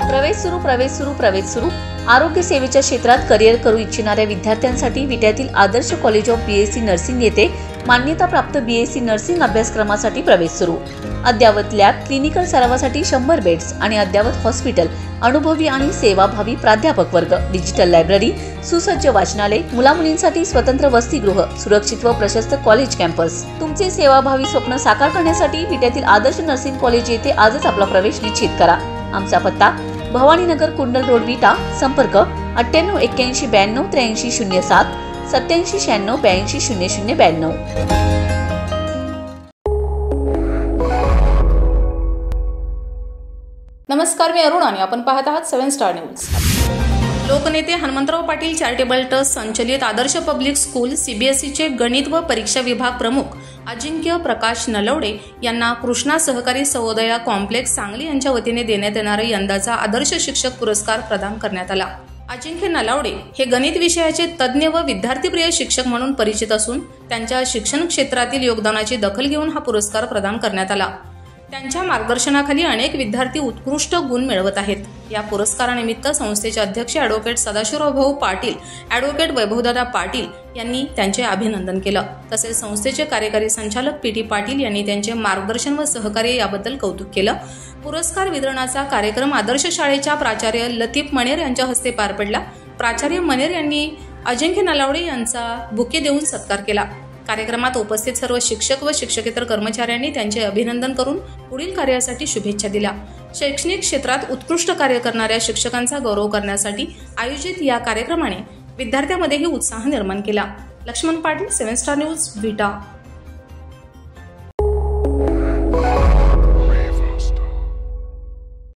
प्रवेश सुरू आरोग्य सेवेच्या क्षेत्रात करिअर करू इच्छिणाऱ्या विद्यार्थ्यांसाठी विट्यातील आदर्श कॉलेज ऑफ बीएससी नर्सिंग येथे मान्यताप्राप्त बीएससी नर्सिंग अभ्यासक्रमासाठी प्रवेश सुरू। अद्ययावत लॅब, क्लिनिकल सरावासाठी 100 बेड्स आणि अद्ययावत हॉस्पिटल, अनुभवी आणि सेवाभावी प्राध्यापक वर्ग, डिजिटल लायब्ररी, सुसज्ज वाचनालय, मुलामुलींसाठी स्वतंत्र वसतिगृह, सुरक्षित व प्रशस्त कॉलेज कॅम्पस। तुमचे सेवाभावी स्वप्न साकार करण्यासाठी विट्यातील आदर्श नर्सिंग कॉलेज येथे आजच आपला प्रवेश निश्चित करा। आमचा पत्ता भवानीनगर, कुंडल रोड, विटा। संपर्क 98 81 92 83 07 87 96 82 00 92। नमस्कार, मी अरुण आणि आपण पाहत आहात 7 स्टार न्यूज। लोकनेते हनुमंतराव पाटील चॅरिटेबल ट्रस्ट संचलित आदर्श पब्लिक स्कूल सीबीएसईचे गणित व परीक्षा विभाग प्रमुख अजिंक्य प्रकाश नलवडे यांना कृष्णा सहकारी सहोदया कॉम्प्लेक्स सांगली यांच्या वतीने देण्यात येणारा यंदाचा आदर्श शिक्षक पुरस्कार प्रदान करण्यात आला। अजिंक्य नलावडे हे गणित विषयाचे तज्ज्ञ व विद्यार्थीप्रिय शिक्षक म्हणून परिचित असून त्यांच्या शिक्षण क्षेत्रातील योगदानाची दखल घेऊन हा पुरस्कार प्रदान करण्यात आला। त्यांच्या मार्गदर्शनाखाली अनेक विद्यार्थी उत्कृष्ट गुण मिळवत आहेत। या पुरस्कारानिमित्त संस्थेचे अध्यक्ष ॲडव्होकेट सदाशिवराव भाऊ पाटील, ॲडव्होकेट वैभवदादा पाटील यांनी त्यांचे अभिनंदन केलं। तसेच संस्थेचे कार्यकारी संचालक पीटी पाटील यांनी त्यांचे मार्गदर्शन व सहकार्य याबद्दल कौतुक केलं। पुरस्कार वितरणाचा कार्यक्रम आदर्श शाळेच्या प्राचार्य लतीफ मनेर यांच्या हस्ते पार पडला। प्राचार्य मनेर यांनी अजिंक्य नलावडे यांचा बुके देऊन सत्कार केला। कार्यक्रमात उपस्थित सर्व शिक्षक व शिक्षकेतर कर्मचाऱ्यांनी त्यांचे अभिनंदन करून पुढील कार्यासाठी शुभेच्छा दिल्या। शैक्षणिक क्षेत्रात उत्कृष्ट कार्य करणाऱ्या शिक्षकांचा गौरव करण्यासाठी आयोजित या कार्यक्रमाने विद्यार्थ्यांमध्येही उत्साह निर्माण केला। लक्ष्मण पाटील, 7 स्टार न्यूज, विटा।